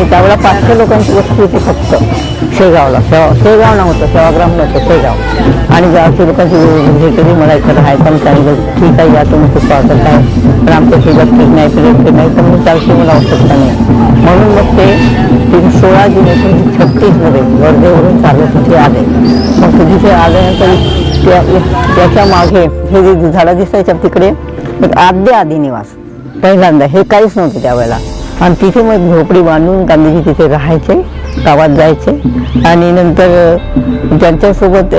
ते त्यावेळेला 500 लोकांची वस्ती होती फक्त शेगावला. शेगाव नव्हतं, सेवाग्राम नव्हतं, शेगाव. आणि गावच्या लोकांची भेटली मला इथं राहायचं. सांगितलं ठीक आहे या तुम्ही खूप स्वागत आहे, पण आमच्या शेजात ठीक नाही फिरत नाही तर मग चालते मला आवश्यकता नाही. म्हणून मग ते 16 जून 1936मध्ये वर्धेवरून चालत तिथे आले. मग तिथे आल्यानंतर त्याच्या मागे हे जे झाडं दिसायच्या तिकडे एक आदी निवास पहिल्यांदा, हे काहीच नव्हतं त्यावेळेला. आणि तिथे मग झोपडी बांधून गांधीजी तिथे राहायचे, गावात जायचे. आणि नंतर त्यांच्यासोबत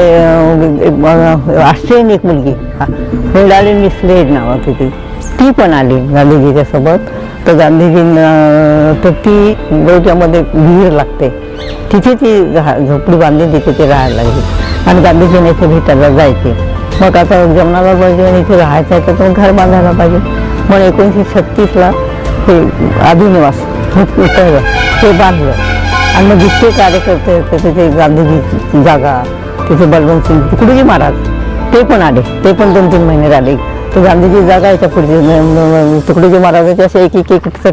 ऑस्ट्रेलियन एक मुलगी मिळाली मिसलेड नावाची ती पण आली गांधीजीच्या सोबत. तर गांधीजींना तर ती गोव्यामध्ये विहीर लागते तिथे ती झोपडी बांधली, तिथे ते राहायला लागली. आणि गांधीजींना इथे भेटायला जायचे. मग आता जमनाला पाहिजे आणि इथे राहायचं आहे तर घर बांधायला पाहिजे. मग 1936ला हे आदिनिवास ते बांधलं. आणि मग जितके कार्यकर्ते होते तिथे गांधीजी जागा, तिथे बलवंत सिंग तुकडोजी महाराज ते पण आले, ते पण 2-3 महिने राहिले. तर गांधीजी जागा याच्या पुढचे तुकडोजी महाराजांचे असे एक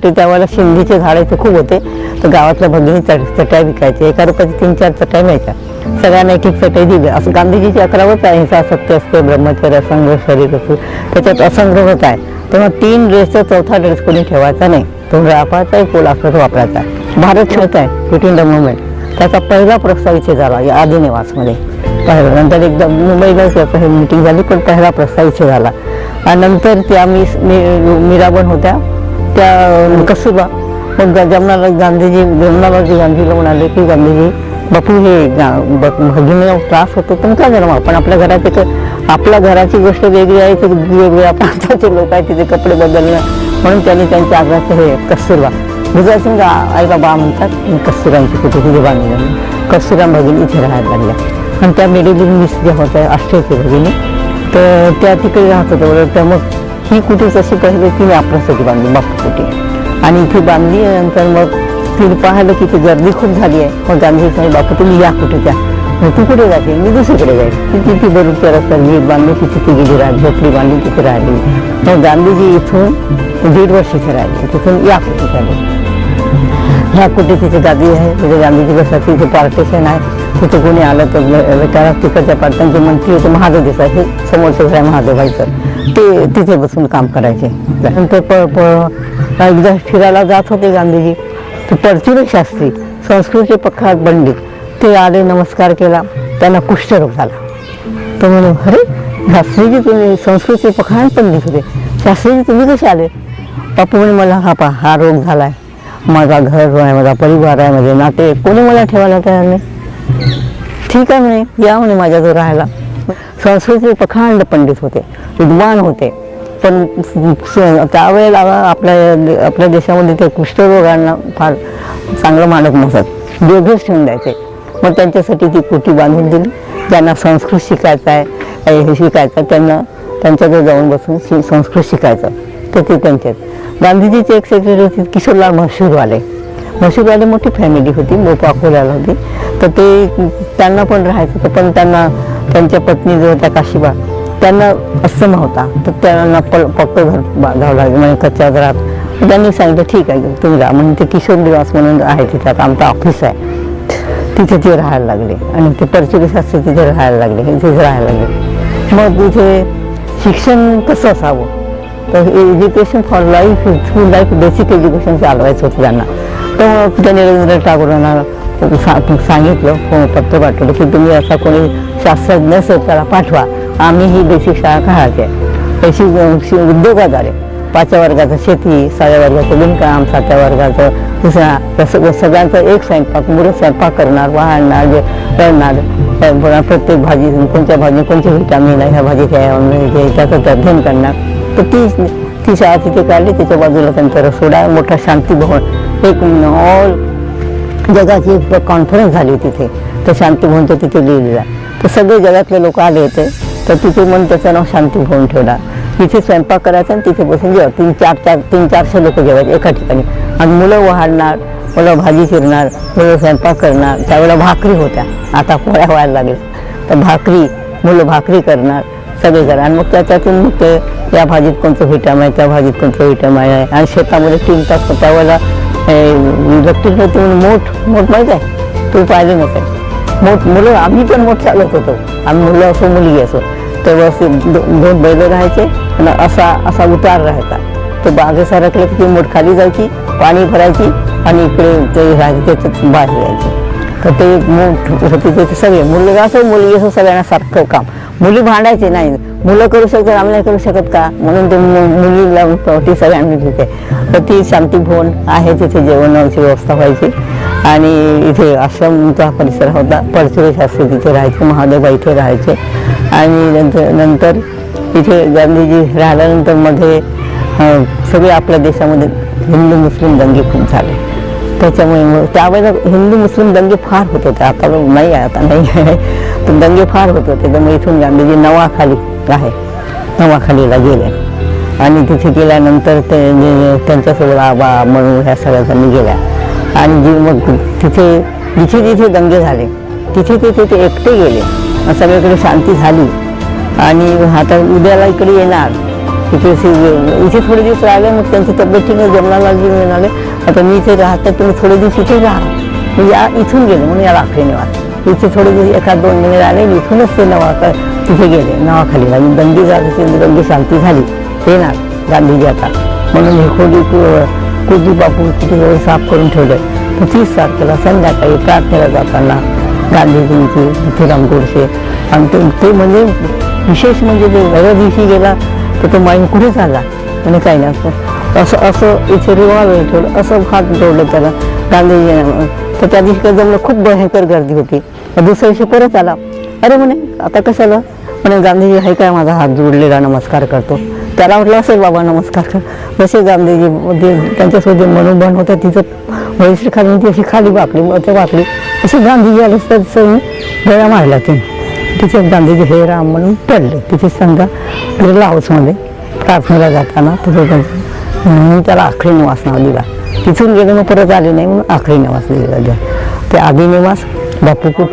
त्यावेळेला शिंदीचे झाड इथे खूप होते. तर गावातल्या भगिनी चटाई विकायचे, 1 रुपयाची 3-4 चटाई मिळायच्या. सगळ्यांना एक चटाई दिली. असं गांधीजीची 11वच आहे, अहिंसा सत्य असते ब्रह्मचर्य असंग शरीर असते, त्याच्यात असंग्रहच आहे. तेव्हा 3 ड्रेसचा 4था ड्रेस कोणी ठेवायचा नाही, तो रापायचा आहे, पोल असं वापरायचा. भारत छोट आहे, क्विट इंडिया मुवमेंट त्याचा पहिला प्रस्ताव इथे झाला या आदिनिवासमध्ये. पहिला नंतर एकदा मुंबईला त्याचं हे मिटिंग झाली, पण पहिला प्रस्ताव इथे झाला. आणि नंतर त्या मीराबन होत्या त्या कस्तुरबा. मग जमनालाल गांधीला म्हणाले की गांधीजी बापू हे भगिनीला त्रास होतो पण का जन्मा, आपण आपल्या घरात एक आपल्या घराची गोष्ट वेगळी आहे, तर वेगवेगळ्या प्रांताचे लोक आहेत तिथे कपडे बदलणं. म्हणून त्यांनी त्यांच्या आग्रहाचं हे कस्तुरबा गुजरातसिंग आई बाबा म्हणतात कस्तुरांची कुठे तिथे बांधली. कस्तुरा भगिनी इथे राहायला लागल्या. आणि त्या मेडिलिन मिस ज्या होत्या ऑस्ट्रेलियाची भगिनी, तर त्या तिकडे राहत होत्या बरोबर. तर मग ही कुठेच अशी पहिले तिने आपल्यासाठी बांधली बापू कुठे. आणि इथे बांधली नंतर मग तिने पाहिलं की ती गर्दी खूप झाली आहे. मग गांधी साहेब बापू तुम्ही या कुठे त्या, तू कुठे जाते, मी दुसरीकडे जाईल. ती बरोबर रस्त्यात वीट बांधली, तिथे ती गेली राहिली, झोपडी बांधली तिथे राहिली. मग गांधीजी इथून 1.5 वर्ष इथे राहिले. तिथून या कुठे झाले, ह्या कुठे तिथे गादी आहे, तिथे गांधीजी बसतात, तिथे पार्टिशन आहे. तिथे कोणी आलं तर त्या तिकडच्या पार्ट्यांचे मंत्री होते महादेव देसाई, हे समोरचे आहे महादेवभाईचं, ते तिथे बसून काम करायचे. नंतर एकदा फिरायला जात होते गांधीजी, तर परचुरे शास्त्री संस्कृतचे प्रख्यात पंडित ते आले, नमस्कार केला. त्यांना कुष्ठरोग झाला. तर म्हणून अरे शास्त्रीजी तुम्ही संस्कृतचे प्रख्यात पंडित होते, शास्त्रीजी तुम्ही कसे आले. बापू म्हणे मला हा रोग झाला आहे, माझा घर आहे, माझा परिवार आहे, माझे नाते, कोणी मला ठेवायला तयार नाही. ठीक आहे म्हणे या म्हणे माझ्याजवळ राहायला. संस्कृतचे प्रखंड पंडित होते, विद्वान होते. पण त्यावेळेला आपल्या देशामध्ये ते कुष्ठरोगांना फार चांगलं मानत नसत, वेगळंच ठेवून द्यायचे. मग त्यांच्यासाठी ती कुटी बांधून दिली. ज्यांना संस्कृत शिकायचं आहे हे शिकायचं त्यांना त्यांच्याकडे जाऊन बसून संस्कृत शिकायचं. तर ते त्यांच्यात गांधीजीचे एक सेक्रेटरी होते किशोरलाल मशहूरवाले मोठी फॅमिली होती, मोपा अकोल्याला होती. तर ते त्यांना पण राहायचं होतं. पण त्यांना त्यांच्या पत्नी जो होत्या काशीबा त्यांना अस्थमा होता, तर त्यांना पक्क घर बांधावं लागेल म्हणजे कच्च्या घरात. त्यांनी सांगितलं ठीक आहे तुम्ही राहा. म्हणून ते किशोर निवास म्हणून आहे, तिथे आता आमचं ऑफिस आहे, तिथे ते राहायला लागले. आणि ते परचुरी शास्त्री तिथे राहायला लागले, तिथे राहायला लागले. मग तिथे शिक्षण कसं असावं, तर education for life through life basic education चालवायचं होतं त्यांना. तर त्यांनी रवींद्रनाथ टागोरांना सांगितलं, पत्र पाठवलं की तुम्ही असा कोणी शास्त्रज्ञ असेल त्याला पाठवा, आम्ही ही बेसिक शाळा काढायची आहे. त्याची उद्योगाद्वारे 5व्या वर्गाचं शेती, 6व्या वर्गाचं विणकाम, 7व्या वर्गाचं दुसरा सगळ्यांचा एक स्वयंपाक, मुलं स्वयंपाक करणार, वाहणार, रडणार, प्रत्येक भाजी कोणत्या भाजी कोणते व्हिटॅमिन आहे ह्या भाजीत आहे त्याचं अध्ययन करणार. तर ती शाळा तिथे काढली. त्याच्या बाजूला त्यांचा रसोडा, मोठा शांती भवन, एक ऑल जगाची एक कॉन्फरन्स झाली तिथे, तर शांती भवनचं तिथे लिहिलेलं आहे. तर सगळे जगातले लोक आले होते. तर तिथे म्हणून त्याचं नाव शांती भवन ठेवला. तिथे स्वयंपाक करायचा आणि तिथे बसून जेव्हा 300-400 लोक जेवायचे एका ठिकाणी. आणि मुलं वाढणार, मुलं भाजी चिरणार, मुलं स्वयंपाक करणार. त्यावेळेला भाकरी होत्या, आता पोळ्या व्हायला लागल्या. तर भाकरी मुलं भाकरी करणार सगळे जण. आणि मग त्याच्यातून मग ते या भाजीत कोणतं व्हिटॅमिन आहे, त्या भाजीत कोणतं व्हिटॅमिन आहे. आणि शेतामध्ये 3 तास त्यावेळेला इलेक्ट्रिक होती म्हणून मोठ माहीत आहे, तू पाहिलं नसेल. मुलं आम्ही पण मोठ चालत होतो, आम्ही मुलं असो मुलगी असो. तेव्हा दोन बैल राहायचे आणि असा उतार राहायचा. ते बागे सरकलं की ती मोठ खाली जायची, पाणी भरायची आणि इकडे ते राहायचे, त्याच्यात बाहेर यायचे. तर ते मोठ होते ते सगळे, मुलगा असो मुलगी असो सगळ्यांना सारखं काम. मुली भांडायचे नाही, मुलं करू शकतात आम्ही नाही करू शकत का, म्हणून ते मुलीला ती सगळ्यांनी तिथे. तर ती शांतीभवन आहे, तिथे जेवणाची व्यवस्था व्हायची. आणि इथे आश्रमचा परिसर होता, परचुरे शास्त्री तिथे राहायचे, महादेवबा इथे राहायचे. आणि नंतर इथे गांधीजी राहिल्यानंतर मध्ये सगळे आपल्या देशामध्ये हिंदू मुस्लिम दंगे खूप झाले. त्याच्यामुळे त्यावेळेला हिंदू मुस्लिम दंगे फार होत होते, आता नाही आहे, आता नाही आहे. तर दंगे फार होत होते. त्यामुळे इथून गांधीजी नवाखालीला गेले आणि तिथे गेल्यानंतर ते त्यांच्यासोबत आबा म्हणून ह्या सगळ्या जणी गेल्या. आणि मग जिथे दंगे झाले तिथे ते एकटे गेले, सगळीकडे शांती झाली. आणि आता उद्याला इकडे येणार, इथे थोडे दिवस राहिले. मग त्यांची तब्येतीने जमनालालजी म्हणाले, आता मी इथे राहते, तुम्ही थोडे दिवस इथे राहा. म्हणजे इथून गेले म्हणून याला आखरी निवास. इथे थोडे दिवस 1-2 महिने राहिले, इथूनच ते तिथे गेले नवाखालीला. दंगी झाली, दंगी शांती झाली, येणार गांधीजी आता. म्हणून हे खोली कुजी बापू तिथे साफ करून ठेवले. 30 तारखेला संध्याकाळी प्रार्थनेला जाताना गांधीजींची इथेराम गोडसे. आणि ते म्हणजे विशेष म्हणजे ते नव्या दिवशी गेला तर तो माईन कुठे झाला आणि काही नाही, असं इथे रिवॉल्वर ठेवलं, असं हात जोडलं त्याला गांधीजींना. तर त्या दिवशी काय जमलं, खूप भयंकर गर्दी होती. दुसऱ्या दिवशी परत आला. अरे म्हणे आता कशाला, म्हणे गांधीजी आहे काय माझा हात जोडलेला नमस्कार करतो. त्याला म्हटलं असेल बाबा नमस्कार कर. जसे गांधीजी म्हणजे त्यांच्यासोबत मनोबन होतं तिचं वयश्री खाली ती अशी खाली वाकली अशी गांधीजी आले तर गळ्या मारला तिथे गांधीजी हे राम म्हणून पडले. तिथे समजा हाऊसमध्ये प्रार्थनेला जाताना तिथे त्याला आखरी निवास नाव दिला. तिथून गेले मग परत आले नाही म्हणून आखरी निवास दिला. ते आधी निवास बापू कुट.